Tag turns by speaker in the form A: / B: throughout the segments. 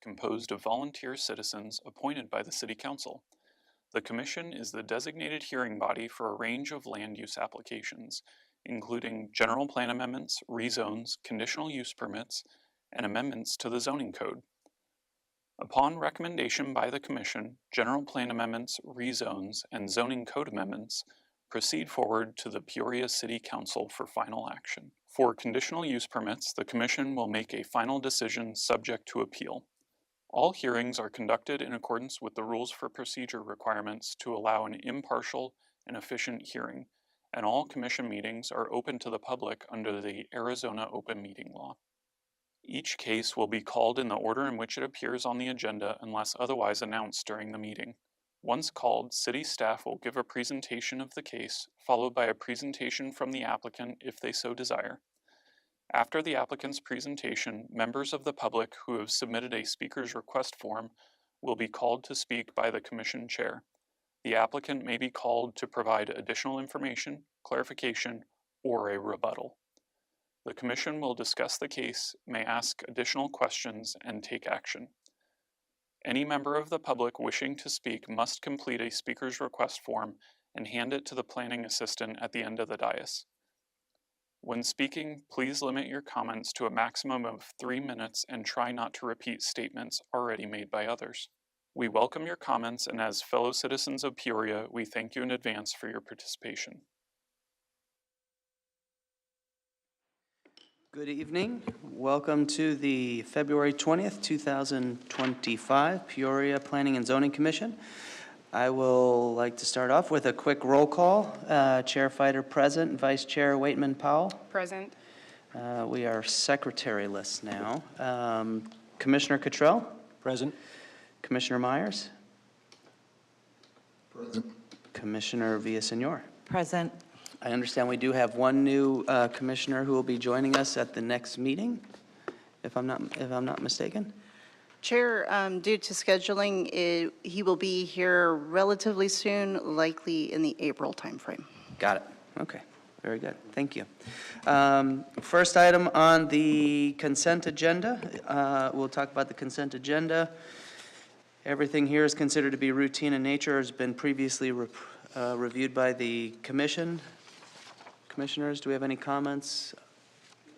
A: composed of volunteer citizens appointed by the City Council. The Commission is the designated hearing body for a range of land use applications, including general plan amendments, rezones, conditional use permits, and amendments to the zoning code. Upon recommendation by the Commission, general plan amendments, rezones, and zoning code amendments proceed forward to the Peoria City Council for final action. For conditional use permits, the Commission will make a final decision subject to appeal. All hearings are conducted in accordance with the rules for procedure requirements to allow an impartial and efficient hearing, and all Commission meetings are open to the public under the Arizona Open Meeting Law. Each case will be called in the order in which it appears on the agenda unless otherwise announced during the meeting. Once called, City staff will give a presentation of the case, followed by a presentation from the applicant if they so desire. After the applicant's presentation, members of the public who have submitted a speaker's request form will be called to speak by the Commission Chair. The applicant may be called to provide additional information, clarification, or a rebuttal. The Commission will discuss the case, may ask additional questions, and take action. Any member of the public wishing to speak must complete a speaker's request form and hand it to the planning assistant at the end of the dais. When speaking, please limit your comments to a maximum of 3 minutes and try not to repeat statements already made by others. We welcome your comments, and as fellow citizens of Peoria, we thank you in advance for your participation.
B: Good evening. Welcome to the February 20th, 2025 Peoria Planning and Zoning Commission. I will like to start off with a quick roll call. Chair Fighter present, Vice Chair Waitman Powell.
C: Present.
B: We are secretary-less now. Commissioner Cottrell.
D: Present.
B: Commissioner Myers.
D: Present.
B: Commissioner Villasenor.
E: Present.
B: I understand we do have one new commissioner who will be joining us at the next meeting, if I'm not mistaken.
C: Chair, due to scheduling, he will be here relatively soon, likely in the April timeframe.
B: Got it. Okay. Very good. Thank you. First item on the consent agenda. We'll talk about the consent agenda. Everything here is considered to be routine in nature, has been previously reviewed by the commission. Commissioners, do we have any comments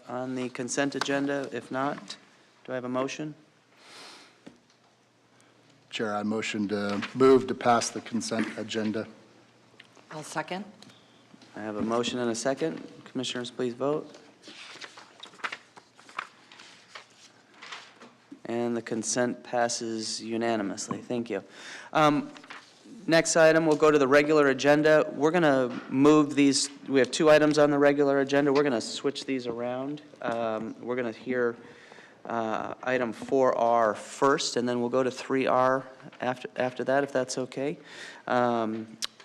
B: on the consent agenda? If not, do I have a motion?
D: Chair, I motion to move to pass the consent agenda.
E: I'll second.
B: I have a motion and a second. Commissioners, please vote. And the consent passes unanimously. Thank you. Next item, we'll go to the regular agenda. We're going to move these. We have two items on the regular agenda. We're going to switch these around. We're going to hear item 4R first, and then we'll go to 3R after that, if that's okay.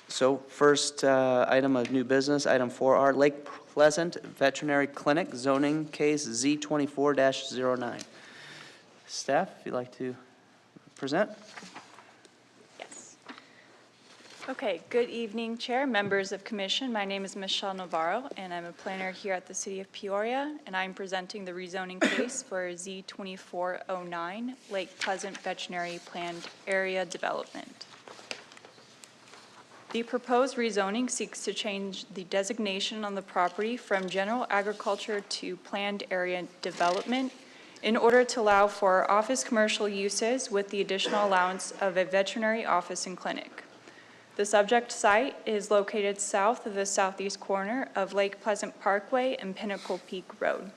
B: So first item of new business, item 4R, Lake Pleasant Veterinary Clinic, zoning case Z24-09. Staff, if you'd like to present.
F: Yes. Okay, good evening, Chair, members of Commission. My name is Michelle Navarro, and I'm a planner here at the City of Peoria, and I'm presenting the rezoning case for Z2409, Lake Pleasant Veterinary Planned Area Development. The proposed rezoning seeks to change the designation on the property from general agriculture to planned area development in order to allow for office commercial uses with the additional allowance of a veterinary office and clinic. The subject site is located south of the southeast corner of Lake Pleasant Parkway and Pinnacle Peak Road.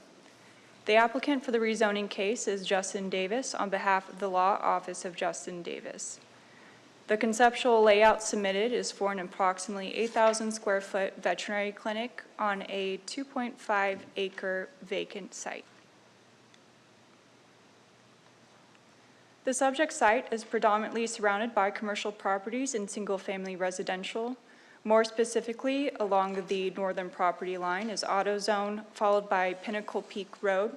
F: The applicant for the rezoning case is Justin Davis on behalf of the Law Office of Justin Davis. The conceptual layout submitted is for an approximately 8,000 square foot veterinary clinic on a 2.5 acre vacant site. The subject site is predominantly surrounded by commercial properties and single-family residential. More specifically, along the northern property line is AutoZone, followed by Pinnacle Peak Road.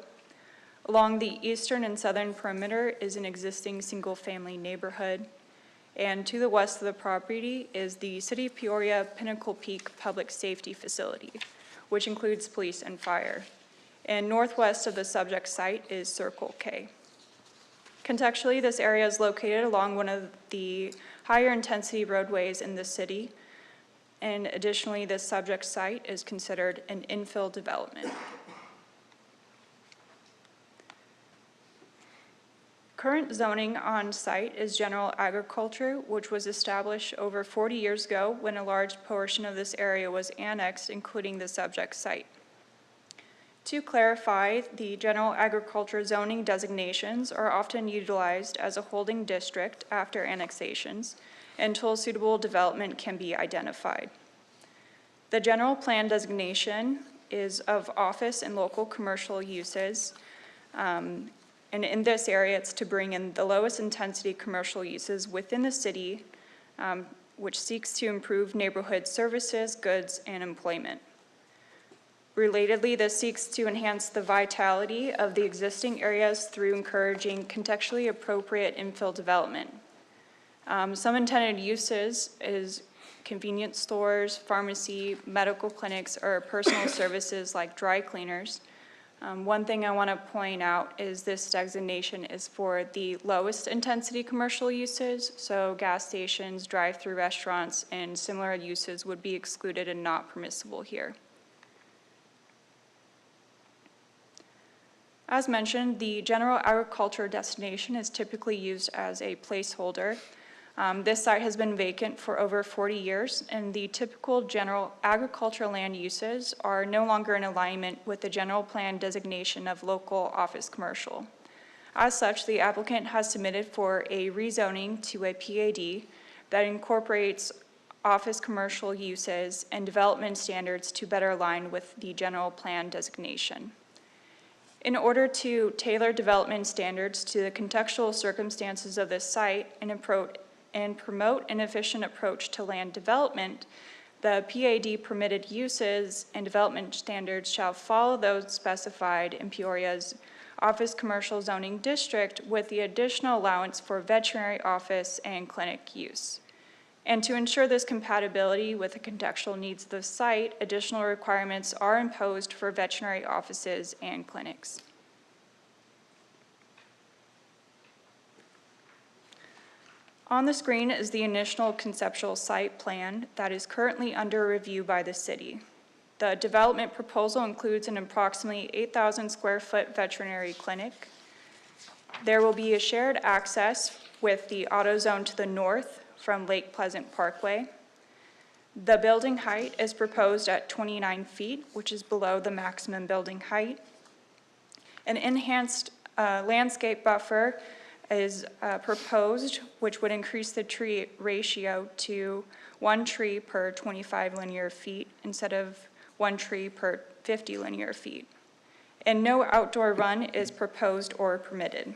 F: Along the eastern and southern perimeter is an existing single-family neighborhood. And to the west of the property is the City of Peoria Pinnacle Peak Public Safety Facility, which includes police and fire. And northwest of the subject site is Circle K. Contextually, this area is located along one of the higher intensity roadways in the city. And additionally, this subject site is considered an infill development. Current zoning on site is general agriculture, which was established over 40 years ago when a large portion of this area was annexed, including the subject site. To clarify, the general agriculture zoning designations are often utilized as a holding district after annexations until suitable development can be identified. The general plan designation is of office and local commercial uses, and in this area, it's to bring in the lowest intensity commercial uses within the city, which seeks to improve neighborhood services, goods, and employment. Relatedly, this seeks to enhance the vitality of the existing areas through encouraging contextually appropriate infill development. Some intended uses is convenience stores, pharmacy, medical clinics, or personal services like dry cleaners. One thing I want to point out is this designation is for the lowest intensity commercial uses, so gas stations, drive-through restaurants, and similar uses would be excluded and not permissible here. As mentioned, the general agriculture destination is typically used as a placeholder. This site has been vacant for over 40 years, and the typical general agricultural land uses are no longer in alignment with the general plan designation of local office commercial. As such, the applicant has submitted for a rezoning to a PAD that incorporates office commercial uses and development standards to better align with the general plan designation. In order to tailor development standards to the contextual circumstances of this site and promote an efficient approach to land development, the PAD permitted uses and development standards shall follow those specified in Peoria's office commercial zoning district with the additional allowance for veterinary office and clinic use. And to ensure this compatibility with the contextual needs of the site, additional requirements are imposed for veterinary offices and clinics. On the screen is the initial conceptual site plan that is currently under review by the city. The development proposal includes an approximately 8,000 square foot veterinary clinic. There will be a shared access with the auto zone to the north from Lake Pleasant Parkway. The building height is proposed at 29 feet, which is below the maximum building height. An enhanced landscape buffer is proposed, which would increase the tree ratio to 1 tree per 25 linear feet instead of 1 tree per 50 linear feet. And no outdoor run is proposed or permitted.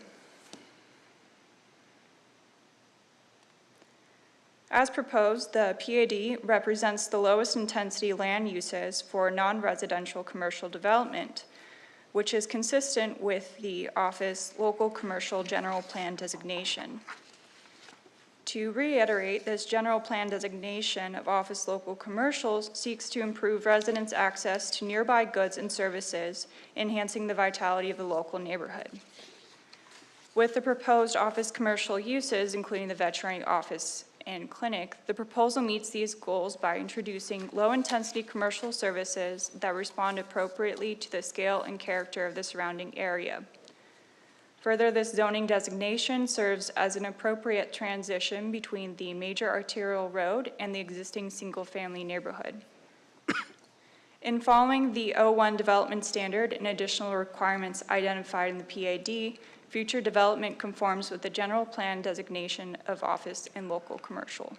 F: As proposed, the PAD represents the lowest intensity land uses for non-residential commercial development, which is consistent with the office local commercial general plan designation. To reiterate, this general plan designation of office local commercials seeks to improve residents' access to nearby goods and services, enhancing the vitality of the local neighborhood. With the proposed office commercial uses, including the veterinary office and clinic, the proposal meets these goals by introducing low-intensity commercial services that respond appropriately to the scale and character of the surrounding area. Further, this zoning designation serves as an appropriate transition between the major arterial road and the existing single-family neighborhood. In following the O1 development standard and additional requirements identified in the PAD, future development conforms with the general plan designation of office and local commercial.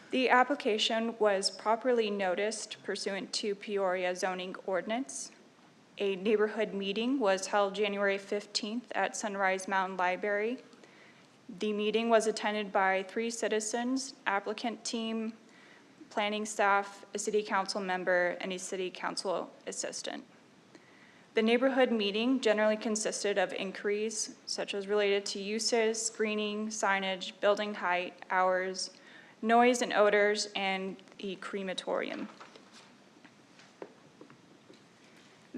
F: The application was properly noticed pursuant to Peoria zoning ordinance. A neighborhood meeting was held January 15th at Sunrise Mountain Library. The meeting was attended by 3 citizens, applicant team, planning staff, a city council member, and a city council assistant. The neighborhood meeting generally consisted of inquiries such as related to uses, screening, signage, building height, hours, noise and odors, and the crematorium.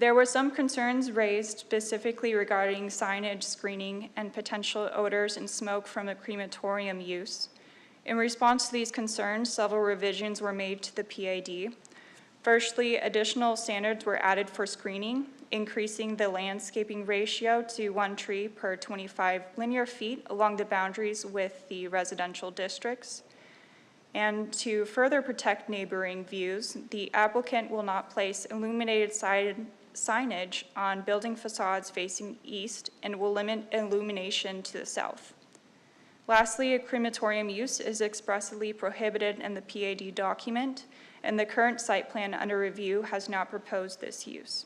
F: There were some concerns raised specifically regarding signage, screening, and potential odors and smoke from the crematorium use. In response to these concerns, several revisions were made to the PAD. Firstly, additional standards were added for screening, increasing the landscaping ratio to 1 tree per 25 linear feet along the boundaries with the residential districts. And to further protect neighboring views, the applicant will not place illuminated signage on building facades facing east and will limit illumination to the south. Lastly, a crematorium use is expressly prohibited in the PAD document, and the current site plan under review has not proposed this use.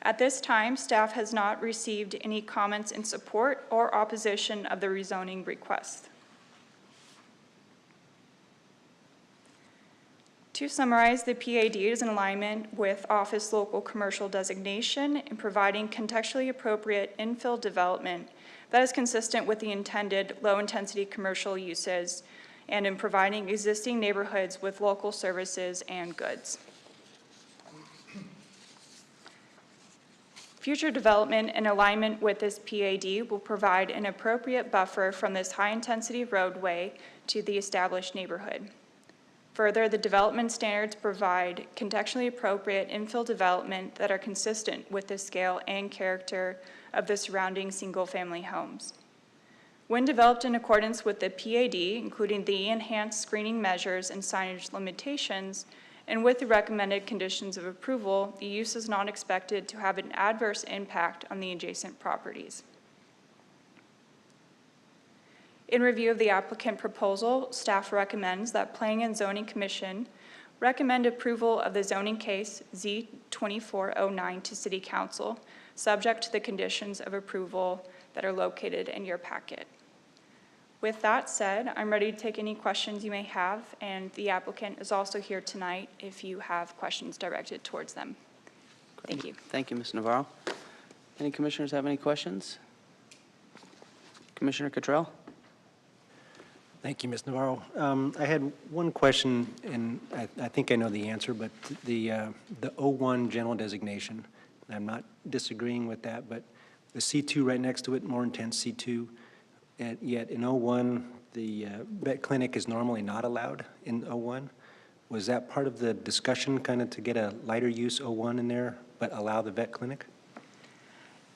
F: At this time, staff has not received any comments in support or opposition of the rezoning request. To summarize, the PAD is in alignment with Office Local Commercial designation in providing contextually appropriate infill development that is consistent with the intended low-intensity commercial uses and in providing existing neighborhoods with local services and goods. Future development in alignment with this PAD will provide an appropriate buffer from this high-intensity roadway to the established neighborhood. Further, the development standards provide contextually appropriate infill development that are consistent with the scale and character of the surrounding single-family homes. When developed in accordance with the PAD, including the enhanced screening measures and signage limitations, and with the recommended conditions of approval, the use is not expected to have an adverse impact on the adjacent properties. In review of the applicant proposal, staff recommends that Planning and Zoning Commission recommend approval of the zoning case Z2409 to City Council, subject to the conditions of approval that are located in your packet. With that said, I'm ready to take any questions you may have, and the applicant is also here tonight if you have questions directed towards them. Thank you.
B: Thank you, Ms. Navarro. Any commissioners have any questions? Commissioner Cottrell?
G: Thank you, Ms. Navarro. I had one question, and I think I know the answer, but the O1 general designation, and I'm not disagreeing with that, but the C2 right next to it, more intense C2, and yet in O1, the vet clinic is normally not allowed in O1. Was that part of the discussion, kind of to get a lighter use O1 in there, but allow the vet clinic?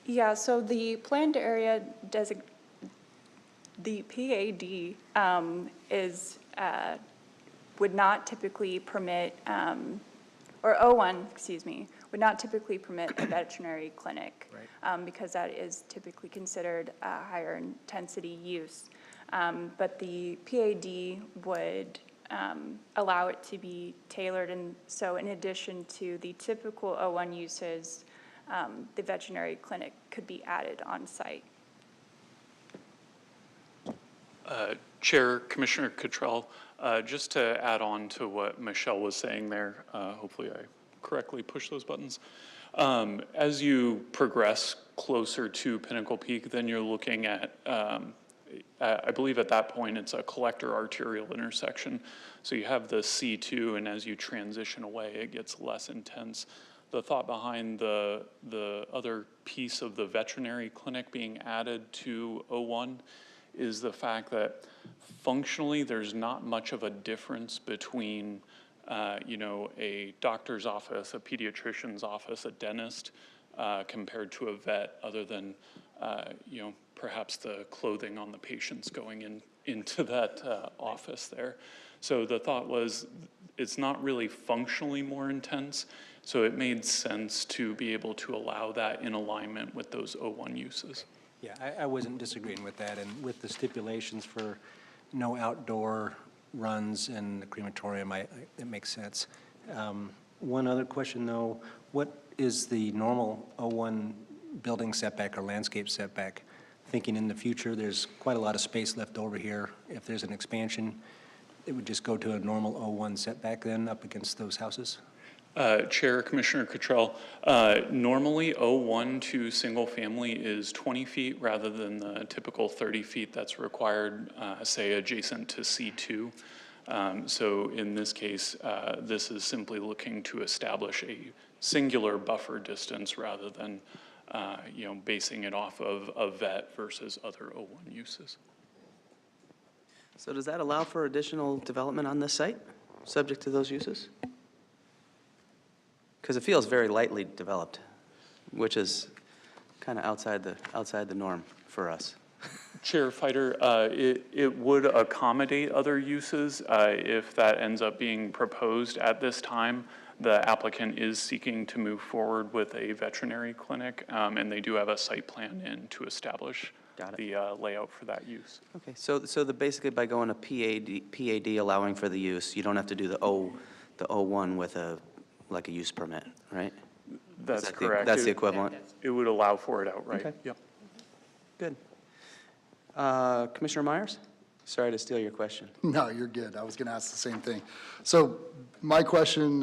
F: Yeah, so the planned area the PAD would not typically permit, or O1, excuse me, would not typically permit a veterinary clinic.
G: Right.
F: Because that is typically considered a higher intensity use. But the PAD would allow it to be tailored, and so in addition to the typical O1 uses, the veterinary clinic could be added on site.
A: Chair, Commissioner Cottrell, just to add on to what Michelle was saying there, hopefully I correctly push those buttons. As you progress closer to Pinnacle Peak, then you're looking at, I believe at that point it's a collector arterial intersection. So you have the C2, and as you transition away, it gets less intense. The thought behind the other piece of the veterinary clinic being added to O1 is the fact that functionally there's not much of a difference between a doctor's office, a pediatrician's office, a dentist, compared to a vet, other than, perhaps the clothing on the patients going into that office there. So the thought was it's not really functionally more intense, so it made sense to be able to allow that in alignment with those O1 uses.
G: Yeah, I wasn't disagreeing with that, and with the stipulations for no outdoor runs in the crematorium, it makes sense. One other question, though, what is the normal O1 building setback or landscape setback? Thinking in the future, there's quite a lot of space left over here. If there's an expansion, it would just go to a normal O1 setback then up against those houses?
A: Chair, Commissioner Cottrell, normally O1 to single family is 20 feet rather than the typical 30 feet that's required, say, adjacent to C2. So in this case, this is simply looking to establish a singular buffer distance rather than, basing it off of a vet versus other O1 uses.
B: So does that allow for additional development on this site, subject to those uses? Because it feels very lightly developed, which is kind of outside the norm for us.
A: Chair Fighter, it would accommodate other uses if that ends up being proposed at this time. The applicant is seeking to move forward with a veterinary clinic, and they do have a site plan in to establish
B: Got it.
A: the layout for that use.
B: Okay, so basically by going to PAD allowing for the use, you don't have to do the O1 with a use permit, right?
A: That's
B: Is that
A: correct.
B: That's the equivalent?
A: It would allow for it outright.
B: Okay.
A: Yep.
B: Good. Commissioner Myers? Sorry to steal your question.
D: No, you're good. I was going to ask the same thing. So my question,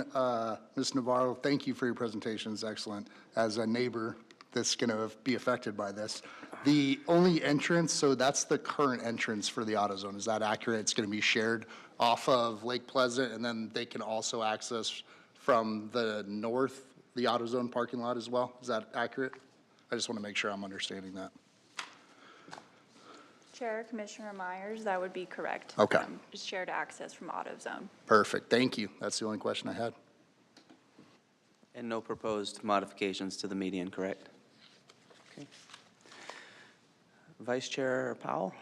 D: Ms. Navarro, thank you for your presentation. It's excellent. As a neighbor that's going to be affected by this, the only entrance, so that's the current entrance for the AutoZone. Is that accurate? It's going to be shared off of Lake Pleasant, and then they can also access from the north, the AutoZone parking lot as well? Is that accurate? I just want to make sure I'm understanding that.
F: Chair, Commissioner Myers, that would be correct.
D: Okay.
F: Shared access from AutoZone.
D: Perfect. Thank you. That's the only question I had.
B: And no proposed modifications to the median, correct? Okay. Vice Chair Powell?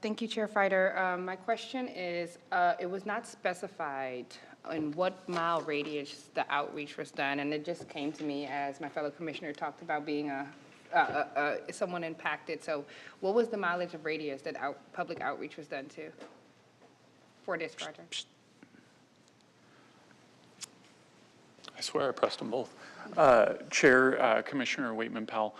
H: Thank you, Chair Fighter. My question is, it was not specified in what mile radius the outreach was done, and it just came to me as my fellow commissioner talked about being someone impacted. So what was the mileage of radius that public outreach was done to for this project?
A: I swear I pressed them both. Chair, Commissioner Waitman-Powell,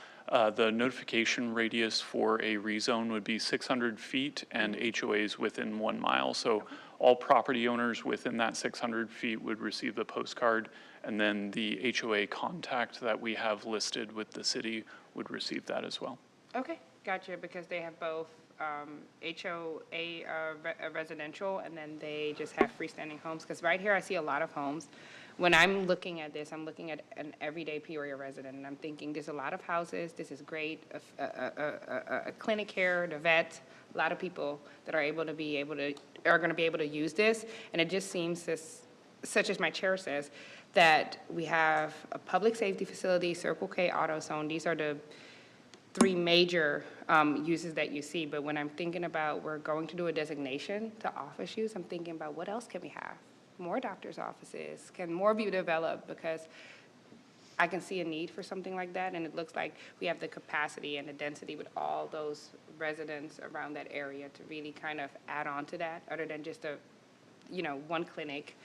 A: the notification radius for a rezone would be 600 feet and HOAs within 1 mile. So all property owners within that 600 feet would receive the postcard, and then the HOA contact that we have listed with the city would receive that as well.
H: Okay, gotcha, because they have both HOA residential, and then they just have freestanding homes. Because right here, I see a lot of homes. When I'm looking at this, I'm looking at an everyday Peoria resident, and I'm thinking, there's a lot of houses, this is great, a clinic here, the vet, a lot of people that are going to be able to use this, and it just seems such as my chair says, that we have a public safety facility, Circle K AutoZone. These are the three major uses that you see. But when I'm thinking about we're going to do a designation to office use, I'm thinking about what else can we have? More doctor's offices? Can more be developed? Because I can see a need for something like that, and it looks like we have the capacity and the density with all those residents around that area to really kind of add on to that, other than just one clinic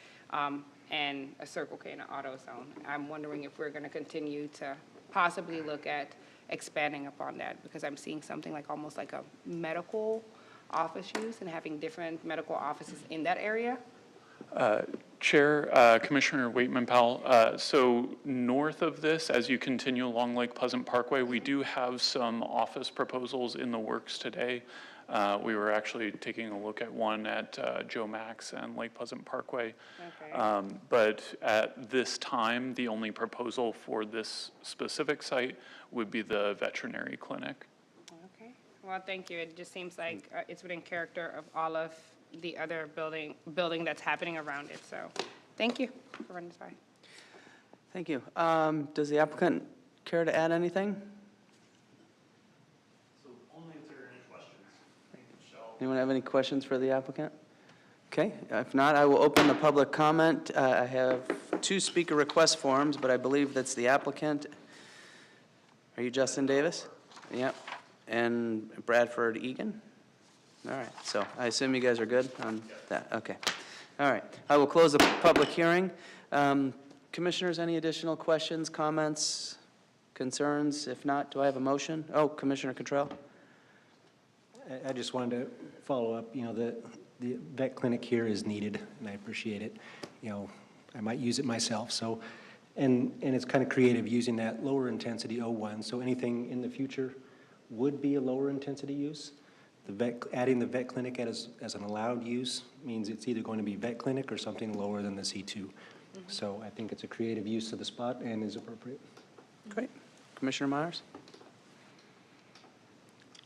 H: and a Circle K and an AutoZone. I'm wondering if we're going to continue to possibly look at expanding upon that, because I'm seeing something like almost like a medical office use and having different medical offices in that area.
A: Chair, Commissioner Waitman-Powell, so north of this, as you continue along Lake Pleasant Parkway, we do have some office proposals in the works today. We were actually taking a look at one at Joe Max and Lake Pleasant Parkway.
H: Okay.
A: But at this time, the only proposal for this specific site would be the veterinary clinic.
H: Okay. Well, thank you. It just seems like it's within character of all of the other building that's happening around it. So thank you for running this by.
B: Thank you. Does the applicant care to add anything? Anyone have any questions for the applicant? Okay, if not, I will open the public comment. I have 2 speaker request forms, but I believe that's the applicant. Are you Justin Davis? Yep. And Bradford Egan? All right, so I assume you guys are good on that? Okay. All right, I will close the public hearing. Commissioners, any additional questions, comments, concerns? If not, do I have a motion? Oh, Commissioner Cottrell?
G: I just wanted to follow up, the vet clinic here is needed, and I appreciate it. I might use it myself, so, and it's kind of creative using that lower intensity O1, so anything in the future would be a lower intensity use. adding the vet clinic as an allowed use means it's either going to be vet clinic or something lower than the C2. So I think it's a creative use of the spot and is appropriate.
B: Great. Commissioner Myers?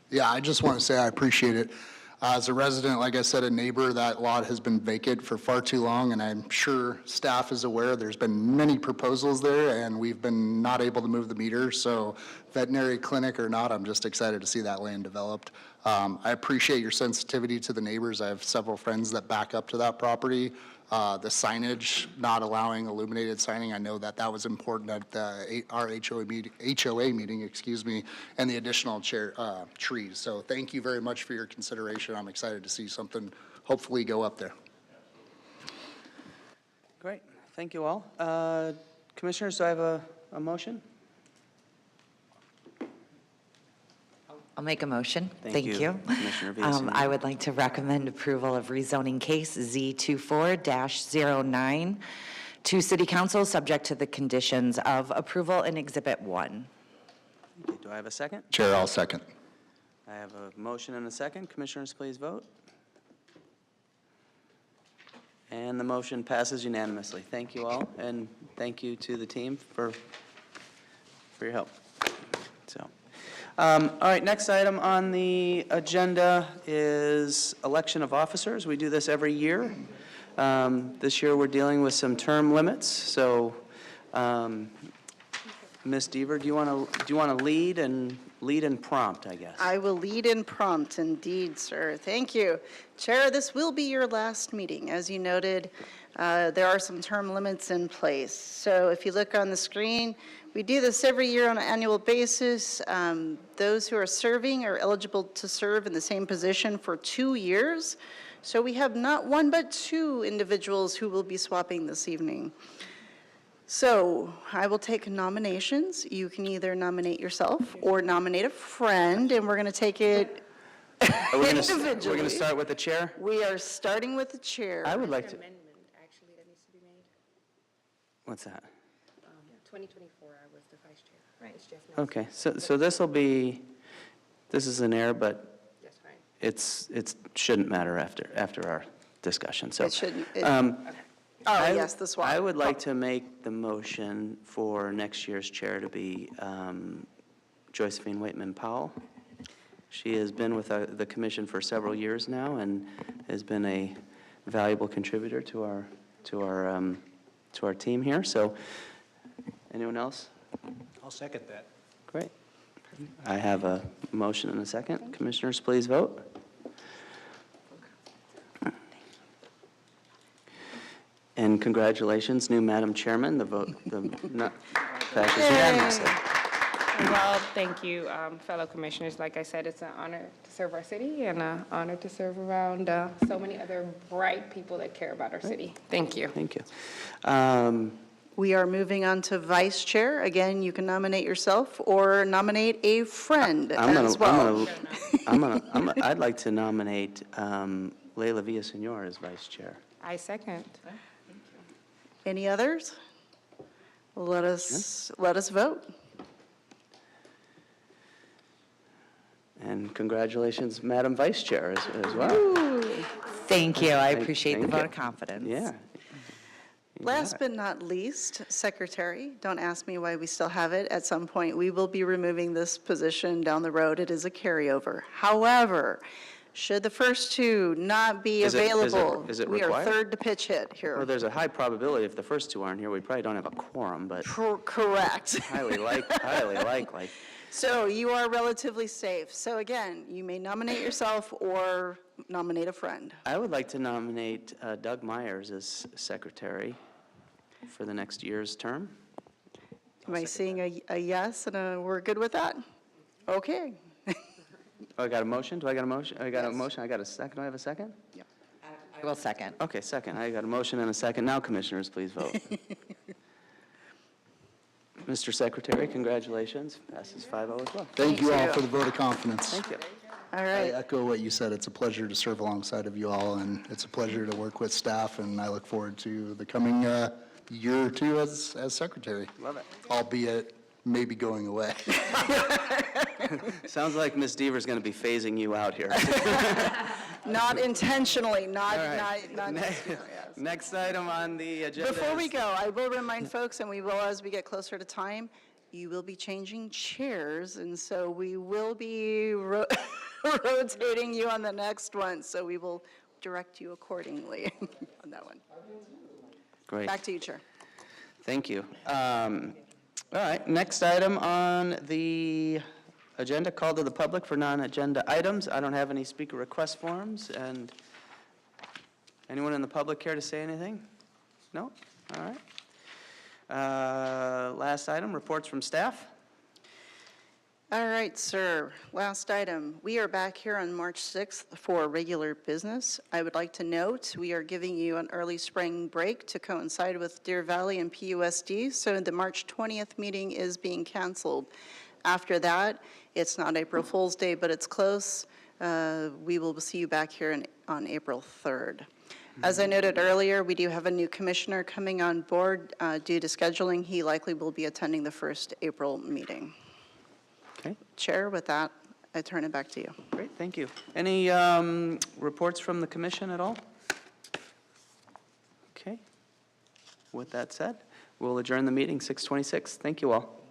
D: Yeah, I just want to say I appreciate it. As a resident, like I said, a neighbor, that lot has been vacant for far too long, and I'm sure staff is aware. There's been many proposals there, and we've been not able to move the meter. So veterinary clinic or not, I'm just excited to see that land developed. I appreciate your sensitivity to the neighbors. I have several friends that back up to that property. The signage, not allowing illuminated signing, I know that that was important at our HOA meeting, excuse me, and the additional trees. So thank you very much for your consideration. I'm excited to see something hopefully go up there.
B: Great. Thank you all. Commissioners, do I have a motion?
E: I'll make a motion.
B: Thank you, Commissioner Villasenor.
E: I would like to recommend approval of rezoning case Z24-09 to City Council, subject to the conditions of approval in Exhibit 1.
B: Okay, do I have a second?
D: Chair, I'll second.
B: I have a motion and a second. Commissioners, please vote. And the motion passes unanimously. Thank you all, and thank you to the team for your help. So, all right, next item on the agenda is election of officers. We do this every year. This year, we're dealing with some term limits. So, Ms. Deaver, do you want to lead and prompt, I guess?
C: I will lead and prompt, indeed, sir. Thank you. Chair, this will be your last meeting. As you noted, there are some term limits in place. So if you look on the screen, we do this every year on an annual basis. Those who are serving are eligible to serve in the same position for 2 years. So we have not one but two individuals who will be swapping this evening. So I will take nominations. You can either nominate yourself or nominate a friend, and we're going to take it individually.
B: We're going to start with the chair?
C: We are starting with the chair.
B: I would like to,
H: Amendment, actually, that needs to be made.
B: what's that?
H: 2024, I was the vice chair. Right. It's just
B: Okay, so this is an error, but
H: That's fine.
B: it shouldn't matter after our discussion, so.
C: It shouldn't.
B: I-
C: Yes, the swap.
B: I would like to make the motion for next year's chair to be Josephine Waitman Powell. She has been with the commission for several years now and has been a valuable contributor to our team here. So, anyone else?
G: I'll second that.
B: Great. I have a motion and a second. Commissioners, please vote. And congratulations, new Madam Chairman. The vote passes unanimously.
H: Well, thank you, fellow commissioners. Like I said, it's an honor to serve our city and an honor to serve around so many other bright people that care about our city. Thank you.
B: Thank you.
C: We are moving on to vice chair. Again, you can nominate yourself or nominate a friend as well.
B: I'd like to nominate Leila Villasenor as vice chair.
H: I second.
C: Any others? Let us vote.
B: And congratulations, Madam Vice Chair, as well.
E: Thank you. I appreciate the
B: thank
E: vote
B: you.
E: of confidence.
B: Yeah.
C: Last but not least, secretary. Don't ask me why we still have it. At some point, we will be removing this position down the road. It is a carryover. However, should the first two not be
B: Is it
C: available, we are
B: required?
C: third to pitch hit
B: Well,
C: here.
B: there's a high probability if the first two aren't here, we probably don't have a quorum, but
C: Correct.
B: highly likely.
C: So you are relatively safe. So again, you may nominate yourself or nominate a friend.
B: I would like to nominate Doug Myers as secretary for the next year's term.
C: Am I seeing a yes and we're good with that? Okay.
B: Oh, I got a motion? Do I got a motion? I got a motion. I got a second. Do I have a second?
E: I will second.
B: Okay, second. I got a motion and a second. Now, commissioners, please vote. Mr. Secretary, congratulations. Passes 5-0 as well.
D: Thank you all
C: Thank you.
D: for the vote of confidence.
B: Thank you.
C: All
D: I
C: right.
D: echo what you said. It's a pleasure to serve alongside of you all, and it's a pleasure to work with staff, and I look forward to the coming year or two as secretary.
B: Love it.
D: Albeit maybe going away.
B: Sounds like Ms. Deaver's going to be phasing you out here.
C: Not intentionally, not,
B: All right.
C: not,
B: Ne-
C: yes.
B: Next item on the agenda
C: Before we
B: is-
C: go, I will remind folks, and we will as we get closer to time, you will be changing chairs, and so we will be rotating you on the next one, so we will direct you accordingly on that one.
B: Great.
C: Back to you, Chair.
B: Thank you. All right, next item on the agenda, call to the public for non-agenda items. I don't have any speaker request forms, and anyone in the public care to say anything? No? All right. Last item, reports from staff.
C: All right, sir. Last item. We are back here on March 6th for regular business. I would like to note, we are giving you an early spring break to coincide with Deer Valley and PUSD, so the March 20th meeting is being canceled. After that, it's not April Fool's Day, but it's close. We will see you back here on April 3rd. As I noted earlier, we do have a new commissioner coming on board due to scheduling. He likely will be attending the first April meeting.
B: Okay,
C: Chair, with that, I turn it back to you.
B: great, thank you. Any reports from the commission at all? Okay. With that said, we'll adjourn the meeting, 6:26. Thank you all.